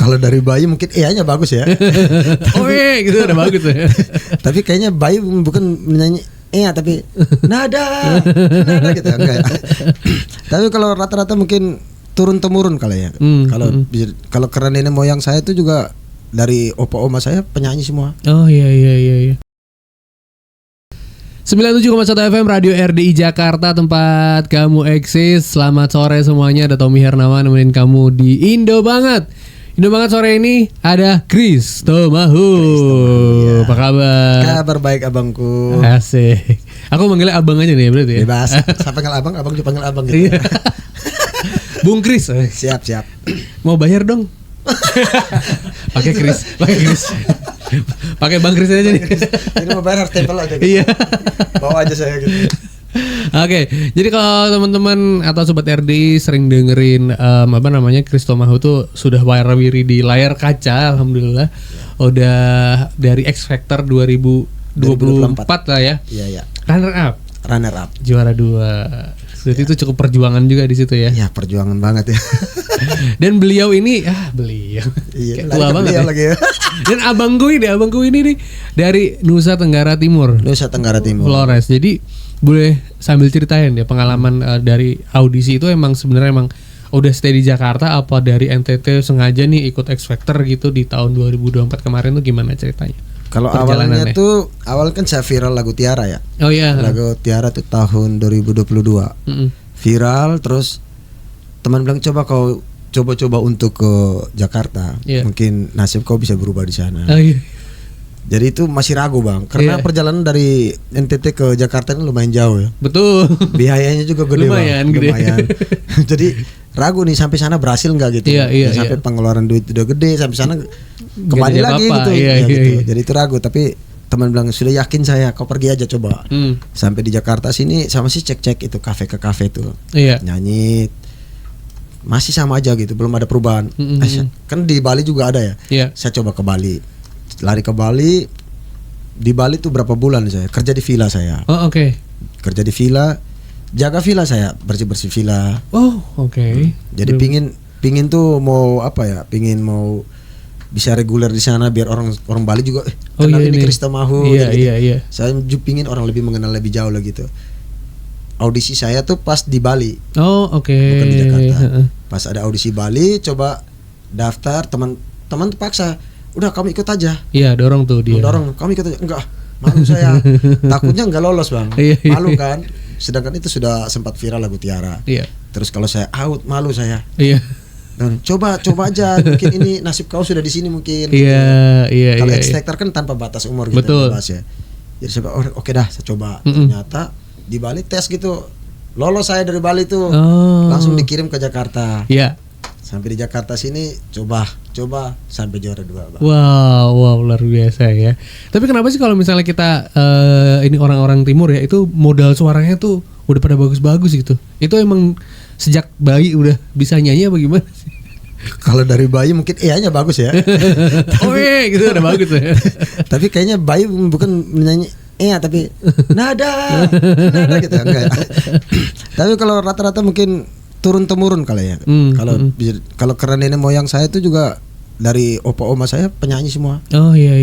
Kalau dari bayi mungkin nya bagus ya. Gitu udah bagus ya. Tapi kayaknya bayi bukan menyanyi tapi nada gitu enggak. Tapi kalau rata-rata mungkin turun temurun kali ya. Kalau karena nenek moyang saya itu juga dari opa oma saya penyanyi semua. Oh iya. 97,1 FM Radio RDI Jakarta, tempat kamu eksis. Selamat sore semuanya, ada Tommy Hernawan nemenin kamu di Indo Banget. Indo Banget sore ini ada Kristo Mahu. Ya. Apa kabar? Kabar baik abangku. Asik. Aku manggilnya abang aja nih berarti ya. Bebas. Sampai panggil abang juga panggil abang gitu. Bung Kris. Siap. Mau bayar dong. Pakai Kris. Pakai Bang Kris aja nih. Ini mau bayar harus tempel aja gitu. Iya. Bawa aja saya gitu. Oke, jadi kalau teman-teman atau sobat RDI sering dengerin Kristo Mahu tuh sudah warawiri di layar kaca, alhamdulillah. Udah dari X Factor 2024 lah ya. Iya. Runner up. Juara 2. Jadi itu cukup perjuangan juga di situ ya. Iya, perjuangan banget ya. Dan beliau ini Iya, tua banget ya. Lagi ya. Dan abangku ini nih dari Nusa Tenggara Timur. Flores. Jadi boleh sambil ceritain ya pengalaman dari audisi itu sebenarnya udah stay di Jakarta apa dari NTT sengaja nih ikut X Factor gitu di tahun 2024 kemarin tuh gimana ceritanya? Kalau awalnya tuh kan saya viral lagu Tiara ya. Oh iya. Lagu Tiara tuh tahun 2022. Viral terus teman bilang coba untuk ke Jakarta. Mungkin nasib kau bisa berubah di sana. Oh iya. Jadi itu masih ragu bang, karena perjalanan dari NTT ke Jakarta ini lumayan jauh ya. Betul. Biayanya juga gede lumayan. Jadi ragu nih sampai sana berhasil nggak gitu. Iya. Sampai pengeluaran duit udah gede, sampai sana kembali lagi gitu. Iya. Jadi itu ragu, tapi teman bilang sudah yakin saya, kau pergi aja coba. Sampai di Jakarta sini sama sih cek itu kafe ke kafe tuh. Iya. Nyanyi masih sama aja gitu, belum ada perubahan. Kan di Bali juga ada ya. Iya. Saya coba ke Bali. Lari ke Bali. Di Bali tuh berapa bulan saya kerja di villa saya. Oh oke. Kerja di villa, jaga villa saya, bersih villa. Oh oke. Jadi pingin tuh mau pingin mau bisa reguler di sana biar orang Bali juga kenal ini Kristo Mahu. Iya. Saya pingin orang lebih mengenal lebih jauh lah gitu. Audisi saya tuh pas di Bali. Oh oke. Bukan di Jakarta. Pas ada audisi Bali, coba daftar, teman tuh paksa. Udah kamu ikut aja. Iya, dorong tuh dia. Kamu ikut aja. Enggak, malu saya. Takutnya enggak lolos bang. Malu kan. Sedangkan itu sudah sempat viral lagu Tiara. Iya. Terus kalau saya out, malu saya. Iya. Dan coba aja. Mungkin ini nasib kau sudah di sini mungkin. Iya. Kalau X Factor kan tanpa batas umur gitu. Betul. Bebas ya. Jadi saya oke dah, saya coba. Ternyata di Bali tes gitu. Lolos saya dari Bali tuh. Langsung dikirim ke Jakarta. Iya. Sampai di Jakarta sini coba sampai juara 2 bang. Wow luar biasa ya. Tapi kenapa sih kalau misalnya kita ini orang-orang timur ya, itu modal suaranya tuh udah pada bagus-bagus gitu. Itu emang sejak bayi udah bisa nyanyi apa gimana sih? Kalau dari bayi mungkin nya bagus ya. Gitu udah bagus ya. Tapi kayaknya bayi bukan menyanyi tapi nada gitu enggak. Tapi kalau rata-rata mungkin turun temurun kali ya. Kalau karena nenek moyang saya itu juga dari opa oma saya penyanyi semua. Oh iya.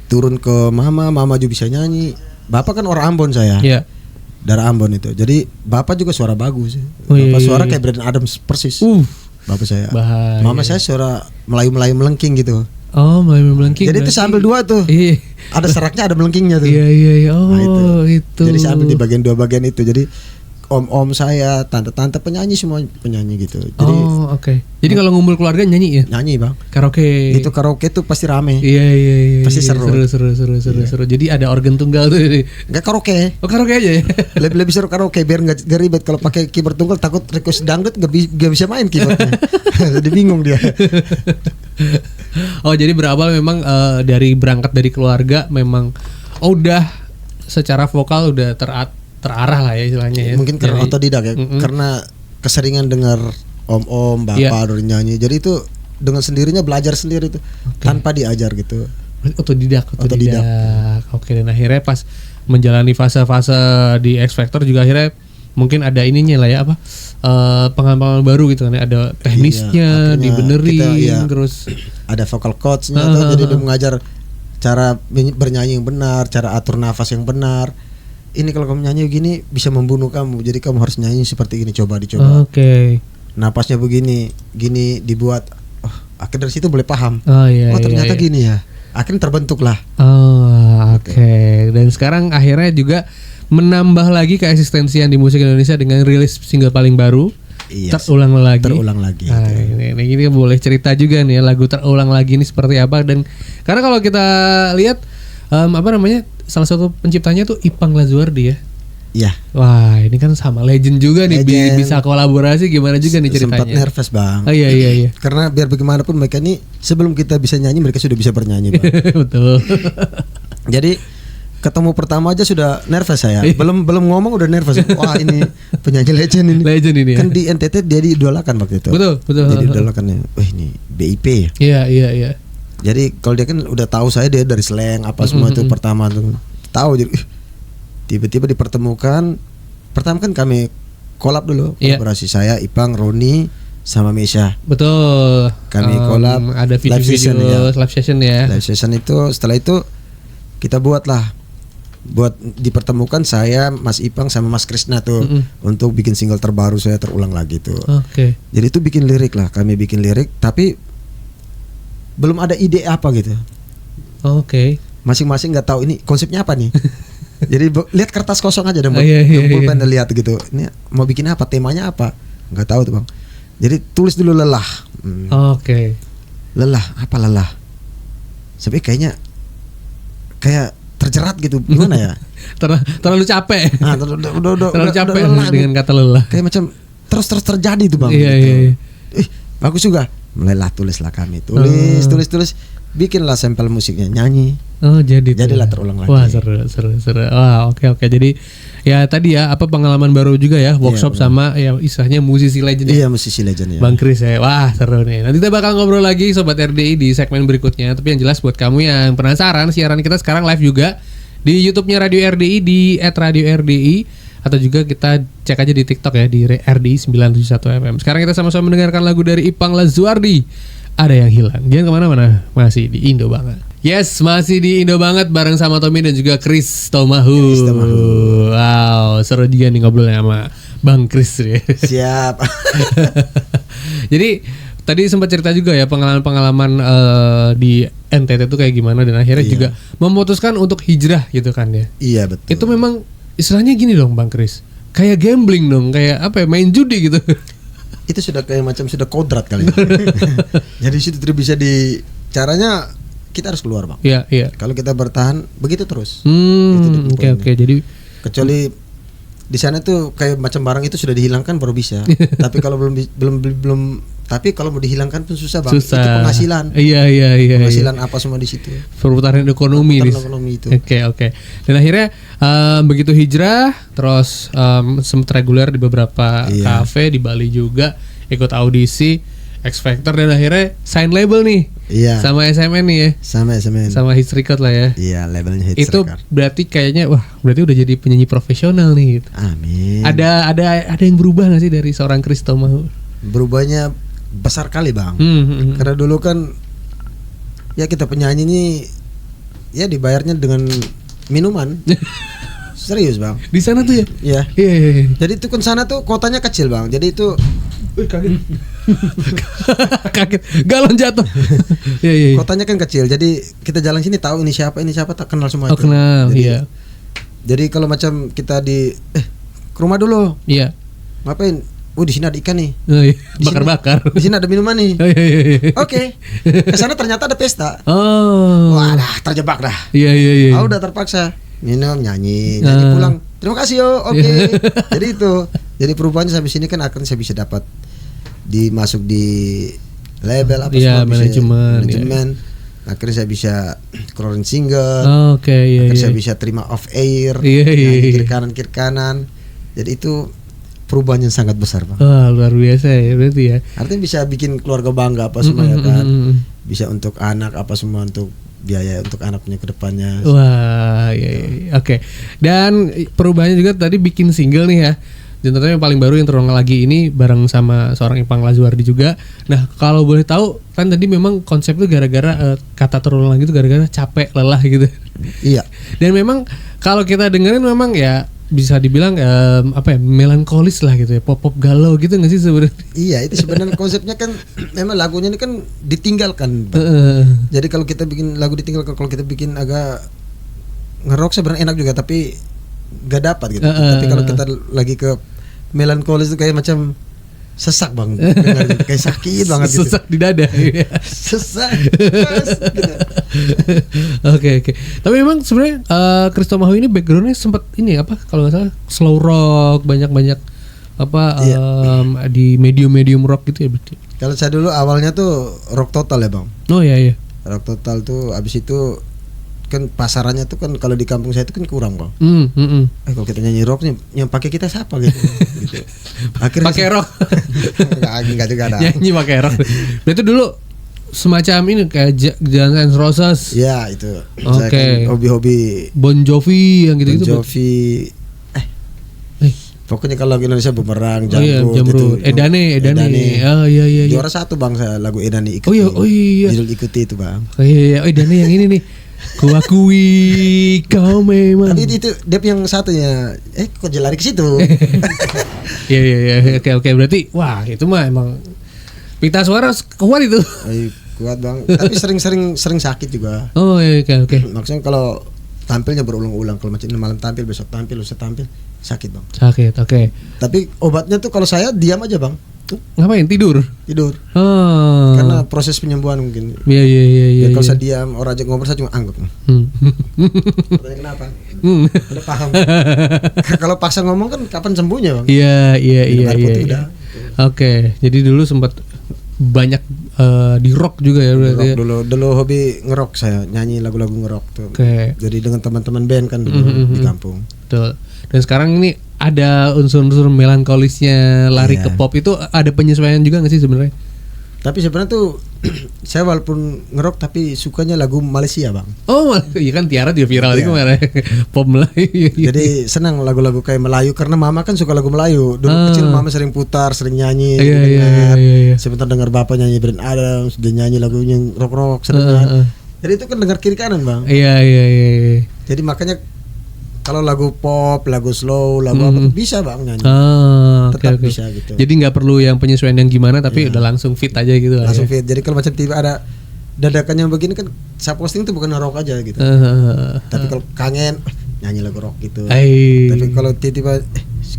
Turun ke mama juga bisa nyanyi. Bapak kan orang Ambon saya. Iya. Dari Ambon itu. Jadi bapak juga suara bagus. Suara kayak Bryan Adams persis. Bapak saya. Bahaya. Mama saya suara Melayu melengking gitu. Oh, Melayu melengking. Jadi itu sambil 2 tuh. Iya. Ada seraknya, ada melengkingnya tuh. Iya. Oh, nah, itu. Jadi sambil di bagian 2 bagian itu. Jadi om saya, tante penyanyi semua penyanyi gitu. Jadi oke. Jadi kalau ngumpul keluarga nyanyi ya? Nyanyi bang. Karaoke. Itu karaoke tuh pasti rame. Iya. Pasti seru. Seru. Jadi ada organ tunggal tuh. Enggak karaoke. Oh karaoke aja ya. lebih seru karaoke biar nggak ribet. Kalau pakai keyboard tunggal takut request dangdut nggak bisa main keyboardnya. Jadi bingung dia. Oh jadi berawal memang dari berangkat dari keluarga memang udah secara vokal udah terarah lah ya istilahnya ya. Mungkin karena otodidak ya. Karena keseringan dengar om bapak dari nyanyi. Jadi itu dengan sendirinya belajar sendiri tuh tanpa diajar gitu. Otodidak. Oke, dan akhirnya pas menjalani fase-fase di X Factor juga akhirnya mungkin ada ininya lah ya, apa pengalaman baru gitu kan, ada teknisnya dibenerin, terus ada vocal coachnya, jadi dia mengajar cara bernyanyi yang benar, cara atur nafas yang benar. Ini kalau kamu nyanyi begini bisa membunuh kamu, jadi kamu harus nyanyi seperti ini, coba dicoba. Napasnya begini, gini dibuat. Oh, akhirnya dari situ boleh paham. Ternyata gini ya. Akhirnya terbentuk lah. Dan sekarang akhirnya juga menambah lagi keeksistensian di musik Indonesia dengan rilis single paling baru. Terulang lagi. Ini boleh cerita juga nih ya, lagu Terulang Lagi ini seperti apa, dan karena kalau kita lihat salah satu penciptanya tuh Ipang Lazuardi ya. Iya. Wah, ini kan sama legend juga nih, bisa kolaborasi gimana juga nih ceritanya. Sempat nervous bang. Iya. Karena biar bagaimanapun mereka ini sebelum kita bisa nyanyi mereka sudah bisa bernyanyi bang. Betul. Jadi ketemu pertama aja sudah nervous saya. Belum ngomong udah nervous. Wah, ini penyanyi legend ini. Legend ini. Kan di NTT dia diidolakan waktu itu. Betul. Jadi diidolakan. Wah, ini BIP ya. Iya. Jadi kalau dia kan udah tahu saya, dia dari slang apa semua itu pertama tuh tahu. Jadi tiba-tiba dipertemukan. Pertama kan kami kolab dulu, kolaborasi saya, Ipang, Roni sama Mesha. Betul. Kami kolab. Ada video live session ya. Live session itu, setelah itu kita buat dipertemukan saya, Mas Ipang sama Mas Krisna tuh untuk bikin single terbaru saya Terulang Lagi tuh. Jadi itu bikin lirik lah, kami bikin lirik, tapi belum ada ide apa gitu. Masing-masing nggak tahu ini konsepnya apa nih. Jadi lihat kertas kosong aja dan pulpen lihat gitu. Ini mau bikin apa, temanya apa? Nggak tahu tuh bang. Jadi tulis dulu lelah. Lelah, apa lelah? Tapi kayak terjerat gitu, gimana ya? Terlalu capek. Terlalu capek dengan kata lelah. Kayak macam terus terjadi tuh bang. Iya. Bagus juga. Mulailah tulislah kami, tulis, bikinlah sampel musiknya, nyanyi. Jadilah Terulang Lagi. Wah, seru. Wah, oke. Jadi ya tadi ya, pengalaman baru juga ya, workshop sama ya istilahnya musisi legend. Iya, musisi legend ya. Bang Kris ya. Wah, seru nih. Nanti kita bakal ngobrol lagi sobat RDI di segmen berikutnya. Tapi yang jelas buat kamu yang penasaran, siaran kita sekarang live juga di YouTube-nya Radio RDI di @radio_RDI, atau juga kita cek aja di TikTok ya di RDI 971 FM. Sekarang kita sama-sama mendengarkan lagu dari Ipang Lazuardi, Ada Yang Hilang. Jangan kemana-mana, masih di Indo Banget. Yes, masih di Indo Banget bareng sama Tommy dan juga Chris Tomahu. Wow, seru juga nih ngobrolnya sama Bang Chris ya. Siap. Jadi tadi sempat cerita juga ya pengalaman di NTT itu kayak gimana, dan akhirnya juga memutuskan untuk hijrah gitu kan ya. Iya betul. Itu memang istilahnya gini dong Bang Chris, kayak gambling dong, kayak apa ya, main judi gitu. Itu sudah kayak macam sudah kodrat kali. Jadi situ tidak bisa caranya kita harus keluar bang. Iya. Kalau kita bertahan begitu terus. Oke. Jadi kecuali di sana tuh kayak macam barang itu sudah dihilangkan baru bisa. Tapi kalau belum. Tapi kalau mau dihilangkan pun susah bang. Itu penghasilan. Iya. Penghasilan apa semua di situ. Perputaran ekonomi itu. Oke. Dan akhirnya begitu hijrah, terus sempat reguler di beberapa kafe di Bali juga, ikut audisi X Factor, dan akhirnya sign label nih. Iya. Sama SMN nih ya. Sama Hits Record lah ya. Iya, labelnya Hits Record. Itu berarti kayaknya berarti udah jadi penyanyi profesional nih gitu. Amin. Ada yang berubah gak sih dari seorang Chris Tomahu? Berubahnya besar kali bang. Karena dulu kan ya kita penyanyi ini ya dibayarnya dengan minuman. Serius bang. Di sana tuh ya? Iya. Jadi itu kan sana tuh kotanya kecil bang. Jadi itu kaget galon jatuh. Iya. Kotanya kan kecil. Jadi kita jalan sini tahu ini siapa tak kenal semua. Kenal. Iya. Jadi kalau macam kita ke rumah dulu. Iya. Ngapain? Di sini ada ikan nih. Bakar-bakar. Di sini ada minuman nih. Oke. Kesana ternyata ada pesta. Wadah, terjebak dah. Iya. Udah terpaksa minum, nyanyi pulang. Terima kasih yo. Oke. Jadi itu. Jadi perubahannya sampai sini kan akan saya bisa dapat dimasuk di label apa semua, manajemen. Akhirnya saya bisa keluarin single. Akhirnya saya bisa terima off air. Kiri kanan. Jadi itu perubahan yang sangat besar bang. Luar biasa ya berarti ya. Artinya bisa bikin keluarga bangga apa semua ya kan. Bisa untuk anak apa semua, untuk biaya untuk anaknya ke depannya. Wah, iya. Oke. Dan perubahannya juga tadi bikin single nih ya. Dan tentunya yang paling baru yang terulang lagi ini bareng sama seorang Ipang Lazuardi juga. Nah kalau boleh tahu kan tadi memang konsep itu gara-gara kata terulang lagi itu gara-gara capek, lelah gitu. Iya. Dan memang kalau kita dengerin memang ya bisa dibilang melankolis lah gitu ya, pop galau gitu nggak sih sebenarnya? Iya, itu sebenarnya konsepnya kan memang lagunya ini kan ditinggalkan. Jadi kalau kita bikin lagu ditinggalkan, kalau kita bikin agak ngerok sebenarnya enak juga tapi gak dapat gitu. Tapi kalau kita lagi ke melankolis itu kayak macam sesak bang, kayak sakit banget gitu. Sesak di dada. Sesak. Gitu. Oke. Tapi memang sebenarnya Christo Mahu ini backgroundnya sempat ini apa kalau nggak salah slow rock banyak di medium rock gitu ya berarti. Kalau saya dulu awalnya tuh rock total ya bang. Oh iya. Rock total tuh abis itu kan pasarannya tuh kan kalau di kampung saya itu kan kurang bang. Kalau kita nyanyi rock nih yang pakai kita siapa gitu. Akhirnya pakai rock. Enggak juga ada. Nyanyi pakai rock. Berarti dulu semacam ini kayak Guns N' Roses. Ya itu. Oke. Kan hobi-hobi Bon Jovi yang gitu-gitu. Bon Jovi. Pokoknya kalau Indonesia Bumerang, Jamrut, gitu. Edane. Oh iya. Juara 1 bang saya lagu Edane ikuti. Oh iya. Judul ikuti itu bang. Oh iya. Edane yang ini nih. Kuakui kau memang. Tapi itu Dep yang satunya. Kok lari ke situ? Iya. Oke. Berarti wah itu mah emang pita suara kuat itu. Kuat bang. Tapi sering sakit juga. Oh iya oke. Maksudnya kalau tampilnya berulang-ulang, kalau macam malam tampil, besok tampil, lusa tampil, sakit bang. Sakit, oke. Tapi obatnya tuh kalau saya diam aja bang. Ngapain? Tidur. Oh. Karena proses penyembuhan mungkin. Iya. Kalau saya diam, orang aja ngobrol saya cuma anggap. Tanya kenapa? Udah paham. Kalau paksa ngomong kan kapan sembuhnya bang? Iya. Oke. Jadi dulu sempat banyak di rock juga ya berarti. Dulu hobi ngerok saya, nyanyi lagu-lagu ngerok tuh. Oke. Jadi dengan teman-teman band kan dulu di kampung. Betul. Dan sekarang ini ada unsur-unsur melankolisnya lari ke pop itu ada penyesuaian juga nggak sih sebenarnya? Tapi sebenarnya tuh saya walaupun ngerok tapi sukanya lagu Malaysia bang. Oh iya kan Tiara juga viral itu kemarin pop Melayu. Jadi senang lagu-lagu kayak Melayu karena mama kan suka lagu Melayu. Dulu kecil mama sering putar, sering nyanyi. Iya. Sebentar dengar bapak nyanyi Bryan Adams, dia nyanyi lagunya rock sering nyanyi. Jadi itu kan dengar kiri kanan bang. Iya. Jadi makanya kalau lagu pop, lagu slow, lagu apa tuh bisa bang nyanyi. Tetap bisa gitu. Jadi nggak perlu yang penyesuaian yang gimana, tapi udah langsung fit aja gitu. Langsung fit. Jadi kalau macam tiba ada dadakan yang begini kan, saya posting tuh bukan rock aja gitu. Tapi kalau kangen nyanyi lagu rock gitu. Tapi kalau tiba-tiba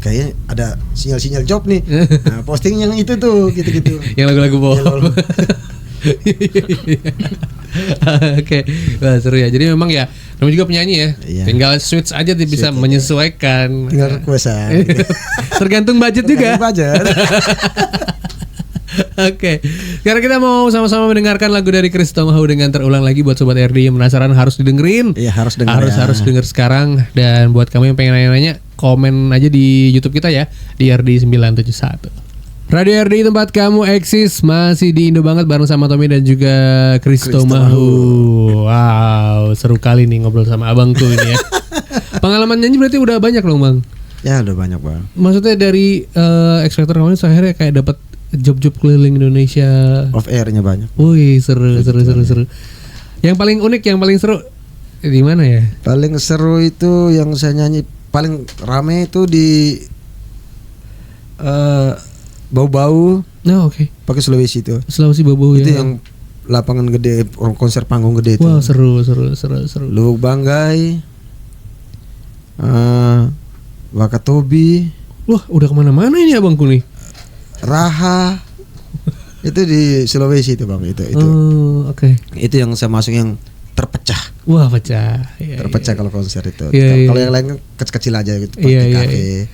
kayaknya ada sinyal job nih, nah, posting yang itu tuh gitu-gitu. Yang lagu-lagu pop. Oke, wah seru ya. Jadi memang ya, namanya juga penyanyi ya. Iya. Tinggal switch aja bisa menyesuaikan. Tinggal requestan. Tergantung budget juga. Oke, sekarang kita mau sama-sama mendengarkan lagu dari Christo Mahu dengan terulang lagi. Buat sobat RD yang penasaran harus didengerin. Iya harus denger. Harus denger sekarang. Dan buat kamu yang pengen nanya-nanya, komen aja di YouTube kita ya di RD 971. Radio RD tempat kamu eksis, masih di Indo banget bareng sama Tommy dan juga Christo Mahu. Wow, seru kali nih ngobrol sama abangku ini ya. Pengalaman nyanyi berarti udah banyak dong bang? Ya udah banyak bang. Maksudnya dari X Factor kemarin akhirnya kayak dapat job-job keliling Indonesia. Off airnya banyak. Wih seru. Yang paling unik, yang paling seru di mana ya? Paling seru itu yang saya nyanyi paling rame itu di Bau-Bau. Oke. Pakai Sulawesi itu. Sulawesi Bau-Bau ya. Itu yang lapangan gede, konser panggung gede itu. Wah, seru. Lubuk Banggai. Wakatobi. Wah, udah kemana-mana ini abangku nih. Raha. Itu di Sulawesi itu bang. Itu. Oke. Itu yang saya masuk yang terpecah. Wah, pecah. Terpecah kalau konser itu. Kalau yang lain kan kecil-kecil aja gitu. Pakai kafe.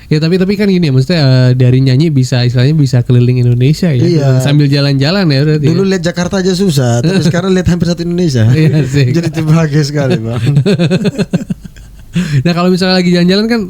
Ya tapi kan gini ya, maksudnya dari nyanyi bisa istilahnya bisa keliling Indonesia ya. Iya. Sambil jalan-jalan ya berarti. Dulu lihat Jakarta aja susah, tapi sekarang lihat hampir satu Indonesia. Iya sih. Jadi bahagia sekali bang. Nah kalau misalnya lagi jalan-jalan kan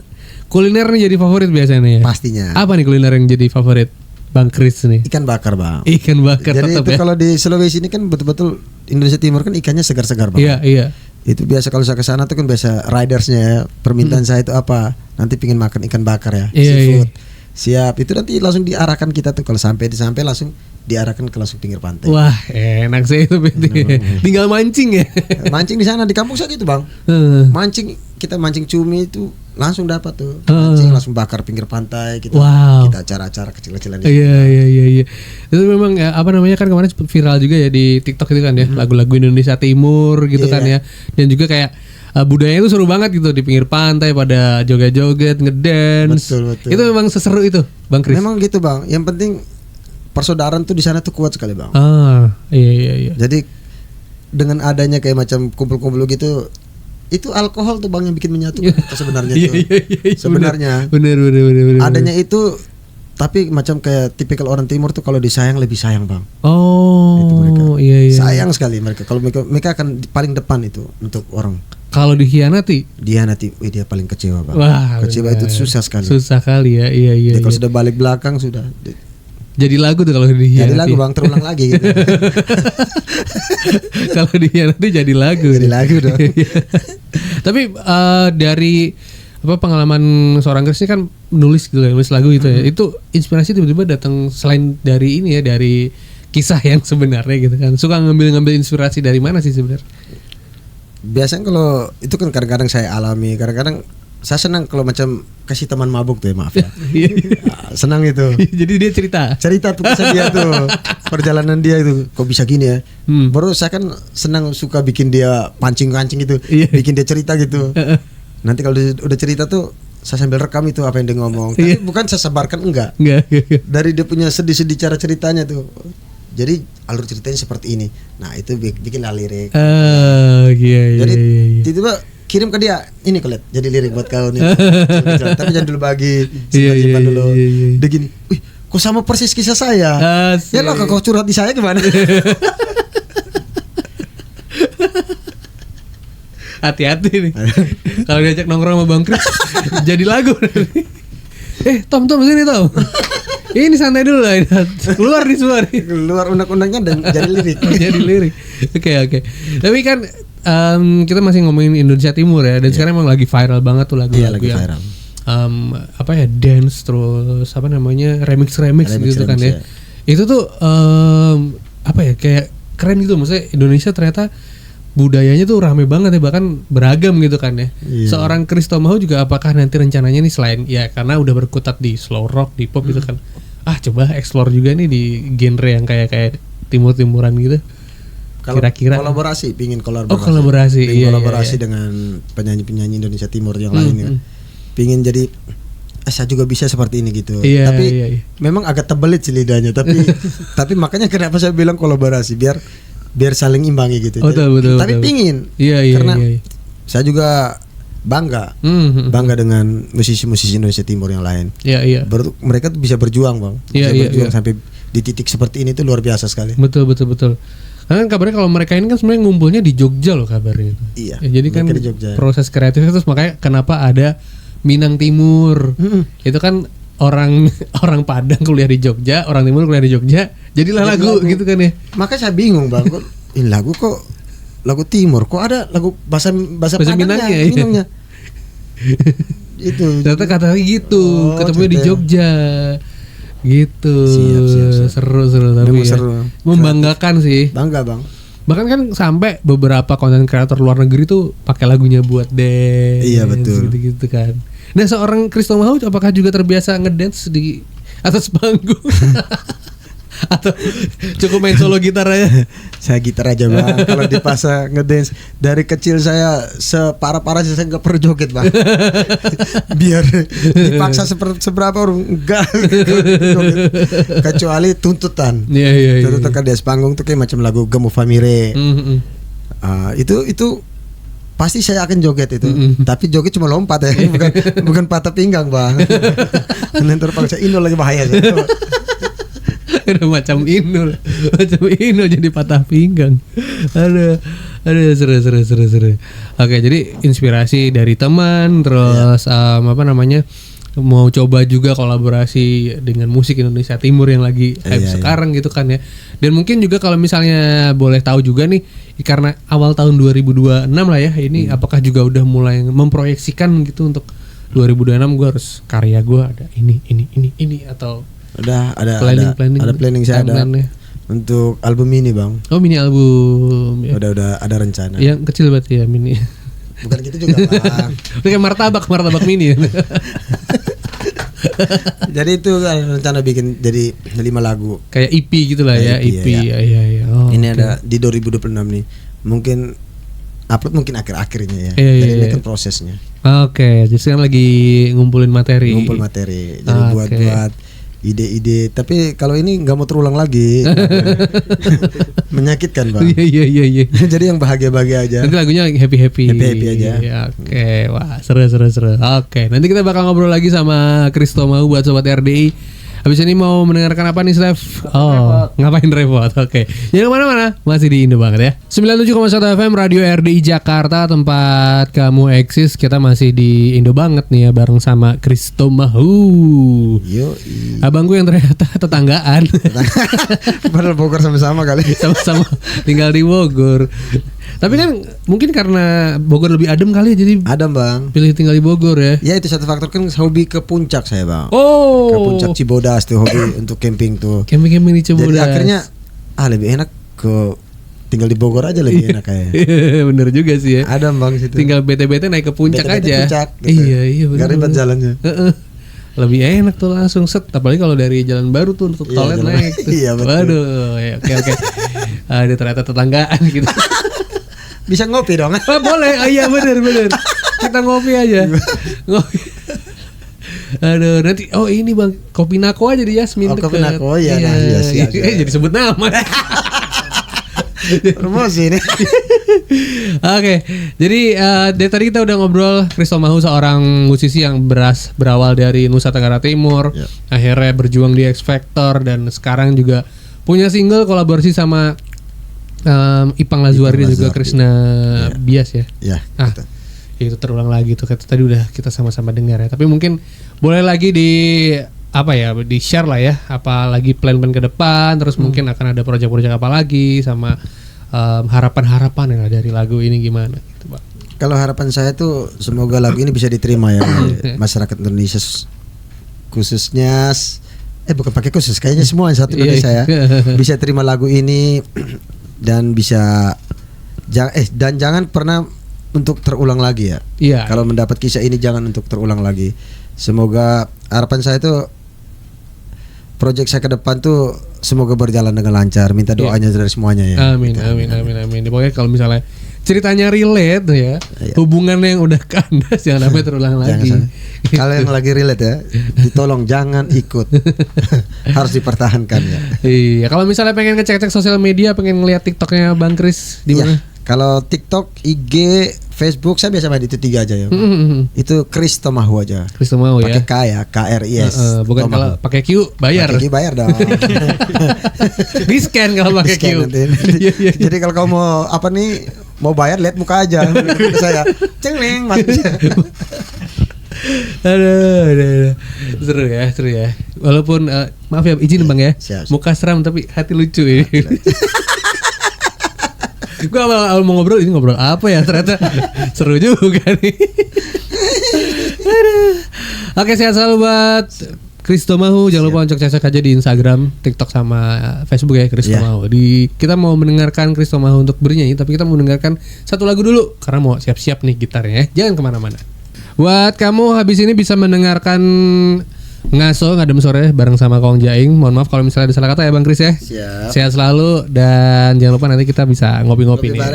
kuliner nih jadi favorit biasanya ya. Pastinya. Apa nih kuliner yang jadi favorit Bang Chris nih? Ikan bakar bang. Ikan bakar. Jadi tetap itu ya? Kalau di Sulawesi ini kan betul-betul Indonesia Timur kan ikannya segar-segar bang. Iya. Itu biasa kalau saya ke sana tuh kan biasa ridersnya ya, permintaan saya itu apa? Nanti pingin makan ikan bakar ya, seafood. Siap, itu nanti langsung diarahkan kita tuh kalau sampai langsung diarahkan ke langsung pinggir pantai. Wah, enak sih itu berarti. Tinggal mancing ya. Mancing di sana di kampung saya gitu, Bang. Mancing, kita mancing cumi itu langsung dapat tuh. Mancing langsung bakar pinggir pantai kita. Wow. Kita acara-acara kecil-kecilan di sana. Iya. Itu memang ya, apa namanya kan kemarin viral juga ya di TikTok itu kan ya, lagu-lagu Indonesia Timur gitu kan ya. Dan juga kayak budaya itu seru banget gitu di pinggir pantai pada joget-joget, ngedance. Betul. Itu memang seseru itu, Bang Kris. Memang gitu, Bang. Yang penting persaudaraan tuh di sana tuh kuat sekali, Bang. Iya. Jadi dengan adanya kayak macam kumpul-kumpul gitu, itu alkohol tuh, Bang, yang bikin menyatukan sebenarnya tuh. Iya, sebenarnya. Bener. Adanya itu, tapi macam kayak tipikal orang timur tuh kalau disayang lebih sayang, Bang. Oh, itu mereka. Iya. Sayang sekali mereka. Kalau mereka akan paling depan itu untuk orang. Kalau dikhianati, dia paling kecewa, Bang. Wah, kecewa bener. Itu susah sekali. Susah kali ya, iya. Kalau sudah balik belakang sudah. Jadi lagu tuh kalau dikhianati. Jadi lagu, Bang, terulang lagi gitu. Kalau dikhianati jadi lagu. Jadi lagu dong. Tapi dari pengalaman seorang Kris ini kan nulis gitu ya, nulis lagu gitu ya. Itu inspirasi tiba-tiba datang selain dari ini ya, dari kisah yang sebenarnya gitu kan. Suka ngambil inspirasi dari mana sih sebenarnya? Biasanya kalau itu kan kadang-kadang saya alami, kadang-kadang saya senang kalau macam kasih teman mabuk tuh ya, maaf ya. Senang itu. Jadi dia cerita tuh kisah dia tuh, perjalanan dia itu kok bisa gini ya. Baru saya kan senang, suka bikin dia pancing-pancing gitu, bikin dia cerita gitu. Nanti kalau udah cerita tuh saya sambil rekam itu apa yang dia ngomong. Tapi bukan saya sebarkan, enggak. Dari dia punya sedih-sedih cara ceritanya tuh. Jadi alur ceritanya seperti ini. Nah, itu bikinlah lirik. Iya. Jadi tiba-tiba kirim ke dia, ini kulit jadi lirik buat kau nih. Tapi jangan dulu bagi, simpan dulu. Dia gini, wih, kok sama persis kisah saya. Ya lo kau curhat di saya gimana? Hati-hati nih. Kalau diajak nongkrong sama Bang Kris jadi lagu. Tom sini Tom. Ini santai dulu lah. Keluar Keluar undang-undangnya dan jadi lirik. Oke. Tapi kan kita masih ngomongin Indonesia Timur ya, dan sekarang emang lagi viral banget tuh lagu-lagu lagi yang viral. Dance, terus remix gitu kan ya. Itu tuh kayak keren gitu. Maksudnya Indonesia ternyata budayanya tuh rame banget ya, bahkan beragam gitu kan ya. Seorang Kris Tomahawk juga apakah nanti rencananya nih, selain ya karena udah berkutat di slow rock, di pop gitu kan, coba explore juga nih di genre yang kayak timur-timuran gitu. Kira-kira pingin kolaborasi dengan penyanyi-penyanyi Indonesia Timur yang lain ya. Pingin jadi saya juga bisa seperti ini gitu. Tapi memang agak tebelit sih lidahnya, tapi makanya kenapa saya bilang kolaborasi, biar saling imbangi gitu. Betul. Tapi pingin. Karena saya juga bangga dengan musisi-musisi Indonesia Timur yang lain. Mereka tuh bisa berjuang, Bang. Berjuang sampai di titik seperti ini tuh luar biasa sekali. Betul. Karena kabarnya kalau mereka ini kan sebenarnya ngumpulnya di Jogja loh kabarnya. Iya. Jadi kan proses kreatifnya terus makanya kenapa ada Minang Timur. Itu kan orang Padang kuliah di Jogja, orang Timur kuliah di Jogja, jadilah lagu gitu kan ya. Makanya saya bingung, Bang. Ini lagu kok lagu Timur, kok ada lagu bahasa Minangnya. Itu. Ternyata katanya gitu, ketemunya di Jogja. Gitu. Siap. Seru tapi seru. Membanggakan sih. Bangga, Bang. Bahkan kan sampai beberapa konten kreator luar negeri tuh pakai lagunya buat dance. Iya, betul. Gitu kan. Nah, seorang Kris Tomahawk apakah juga terbiasa ngedance di atas panggung? Atau cukup main solo gitar aja? Saya gitar aja, Bang. Kalau dipaksa ngedance, dari kecil saya separah-parah saya nggak perlu joget, Bang. Biar dipaksa seberapa orang enggak joget. Kecuali tuntutan. Tuntutan kan di atas panggung tuh kayak macam lagu Gemu Famire. Itu pasti saya akan joget itu. Tapi joget cuma lompat ya, bukan patah pinggang, Bang. Nanti terpaksa Inul lagi bahaya. Udah macam Inul jadi patah pinggang. Aduh seru. Oke, jadi inspirasi dari teman, terus mau coba juga kolaborasi dengan musik Indonesia Timur yang lagi hype sekarang gitu kan ya. Dan mungkin juga kalau misalnya boleh tahu juga nih, karena awal tahun 2026 lah ya ini, apakah juga udah mulai memproyeksikan gitu untuk 2026 gue harus karya gue ada ini atau udah ada planning saya ada plan-nya untuk album ini bang. Oh mini album ya. Udah ada rencana. Yang kecil berarti ya mini. Bukan gitu juga bang. Kayak martabak mini. Jadi itu kan rencana bikin jadi 5 lagu. Kayak EP gitu lah ya, EP. Ya. Oh, ini ada di 2026 nih. Mungkin upload mungkin akhir-akhirnya ya. Jadi ini kan prosesnya. Oke, jadi sekarang lagi ngumpulin materi. Jadi buat ide-ide. Tapi kalau ini nggak mau terulang lagi. Menyakitkan bang. Iya. Jadi yang bahagia-bahagia aja. Nanti lagunya happy aja. Ya, oke, wah seru. Oke, nanti kita bakal ngobrol lagi sama Christo Mahu buat sobat RDI. Habis ini mau mendengarkan apa nih, Steph? Ngapain repot? Oke. Jangan kemana-mana, masih di Indo banget ya. 97,1 FM Radio RDI Jakarta, tempat kamu eksis. Kita masih di Indo banget nih ya, bareng sama Christo Mahu. Abangku yang ternyata tetanggaan. Padahal Bogor sama-sama kali. Sama-sama tinggal di Bogor. Tapi kan mungkin karena Bogor lebih adem kali ya, jadi adem bang. Pilih tinggal di Bogor ya. Ya itu satu faktor, kan hobi ke puncak saya bang. Oh. Ke puncak Cibodas tuh hobi untuk camping tuh. Camping di Cibodas. Jadi akhirnya lebih enak ke tinggal di Bogor aja lebih enak kayak. Bener juga sih ya. Adem bang situ. Tinggal bete-bete naik ke puncak aja. Puncak, gitu. Iya bener. Gak ribet jalannya. Lebih enak tuh langsung set, apalagi kalau dari jalan baru tuh untuk toilet naik tuh. Iya betul. Waduh, ya, oke. Ada ternyata tetanggaan gitu. Bisa ngopi dong. Boleh. Iya bener. Kita ngopi aja. Ngopi. Aduh, nanti ini bang, kopi Nako aja di Yasmin. Kopi Nako ya. Iya. Jadi sebut nama. Promosi nih. Oke, jadi dari tadi kita udah ngobrol Christo Mahu, seorang musisi yang berawal dari Nusa Tenggara Timur, akhirnya berjuang di X Factor, dan sekarang juga punya single kolaborasi sama Ipang Lazuardi dan juga Krishna Bias ya. Iya. Itu terulang lagi tuh, tadi udah kita sama-sama dengar ya. Tapi mungkin boleh lagi di share lah ya, apa lagi plan-plan ke depan, terus mungkin akan ada proyek-proyek apa lagi, sama harapan-harapan yang ada dari lagu ini gimana gitu, Pak. Kalau harapan saya tuh semoga lagu ini bisa diterima ya masyarakat Indonesia, khususnya bukan pakai khusus, kayaknya semua satu Indonesia ya bisa terima lagu ini dan bisa dan jangan pernah untuk terulang lagi ya. Iya. Kalau mendapat kisah ini jangan untuk terulang lagi. Semoga harapan saya tuh proyek saya ke depan tuh semoga berjalan dengan lancar. Minta doanya dari semuanya ya. Amin. Pokoknya kalau misalnya ceritanya relate ya, hubungannya yang udah kandas jangan sampai terulang lagi. Kalau yang lagi relate ya, ditolong jangan ikut. Harus dipertahankan ya. Iya, kalau misalnya pengen ngecek-cek sosial media, pengen ngeliat TikToknya Bang Chris di mana? Kalau TikTok, IG, Facebook saya biasa main itu 3 aja ya. Itu Christo Mahu aja. Christo Mahu ya. Pakai K ya, KRIS. Bukan kalau pakai Q bayar. Pakai Q bayar dong. Di scan kalau pakai Q. Jadi kalau kamu mau bayar lihat muka aja. Saya cengeng maksudnya. Aduh. Seru ya. Walaupun maaf ya, izin Bang ya. Siap. Muka seram tapi hati lucu ini. Gue awal mau ngobrol apa ya, ternyata seru juga nih. Oke, sehat selalu buat Christo Mahu. Jangan lupa untuk cek aja di Instagram, TikTok sama Facebook ya, Christo Mahu. Kita mau mendengarkan Christo Mahu untuk bernyanyi, tapi kita mau mendengarkan satu lagu dulu karena mau siap-siap nih gitarnya ya. Jangan kemana-mana. Buat kamu habis ini bisa mendengarkan Ngaso Ngadem Sore bareng sama Kong Jaing. Mohon maaf kalau misalnya ada salah kata ya Bang Chris ya. Siap. Sehat selalu, dan jangan lupa nanti kita bisa ngopi-ngopi nih. Ya.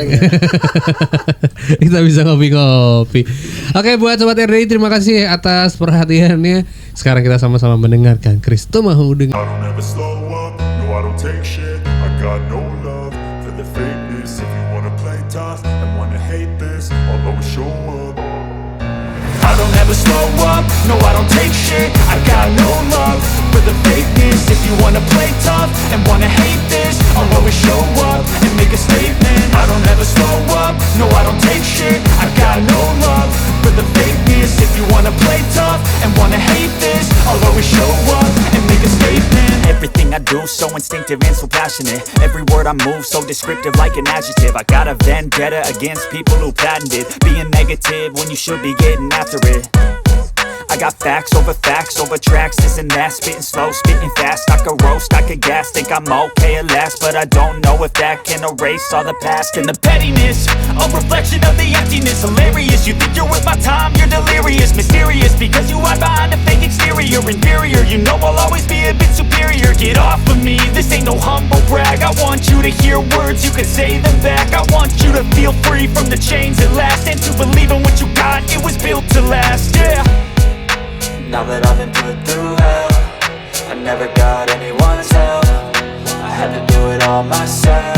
Kita bisa ngopi-ngopi. Oke, buat sobat RDI terima kasih atas perhatiannya. Sekarang kita sama-sama mendengarkan Christo Mahu dengan I don't ever slow up, no I don't take shit. I got no love for the fakeness. If you wanna play tough and wanna hate this, I'll always show up and make a statement. I don't ever slow up, no I don't take shit. I got no love for the fakeness. If you wanna play tough and wanna hate do, so instinctive and so passionate. Every word I move, so descriptive like an adjective. I got a vendetta against people who patented being negative when you should be getting after it. I got facts over tracks, this and that. Spitting slow, spitting fast, I could roast, I could gas. Think I'm okay at last, but I don't know if that can erase all the past. And the pettiness, a reflection of the emptiness. Hilarious, you think you're worth my time, you're delirious. Mysterious, because you hide behind a fake exterior. Inferior, you know I'll always be a bit superior. Get off of me, this ain't no humble brag. I want you to hear words, you can say them back. I want you to feel free from the chains at last, and to believe in what you got, it was built to last, yeah. Now that I've been put through hell, I never got anyone's help. I had to do it all myself.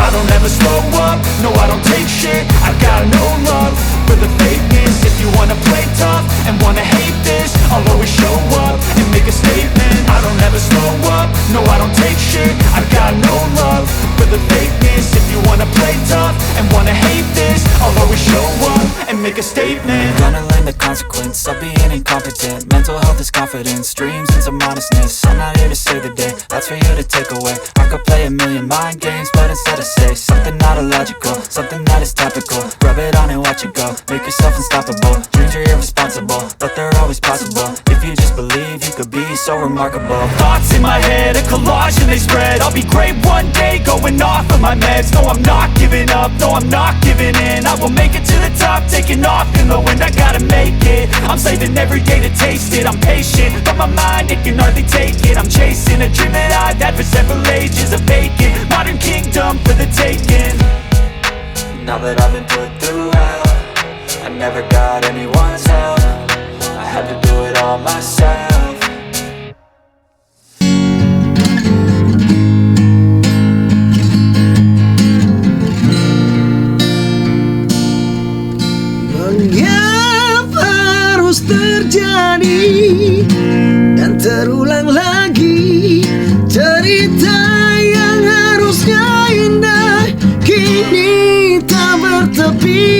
I don't ever slow up, no I don't take shit. I got no love for the fakeness. If you wanna play tough and wanna hate this, I'll always show up and make a statement. I don't ever slow up, no I don't take shit. I got no love for the fakeness. If you wanna play tough and wanna hate this, I'll always show up and make a statement. Gonna learn the consequence of being incompetent. Mental health is confidence, dreams into modestness. I'm not here to save the day, that's for you to take away. I could play a million mind games, but instead I say something not illogical, something that is topical. Rub it on and watch it go, make yourself unstoppable. Dreams are irresponsible, but they're always possible. If you just believe, you could be so remarkable. Thoughts in my head, a collage and they spread. I'll be great one day, going off of my meds. No, I'm not giving up, no, I'm not giving in. I will make it to the top, taking off in the wind. I gotta make it, I'm saving every day to taste it. I'm patient, but my mind, it can hardly take it. I'm chasing a dream that I've had for several ages. A vacant, modern kingdom for the taking. Now that I've been put through hell, I never got anyone's help. I had to do it all myself. Mengapa harus terjadi dan terulang lagi cerita yang harusnya indah kini tak bertepi.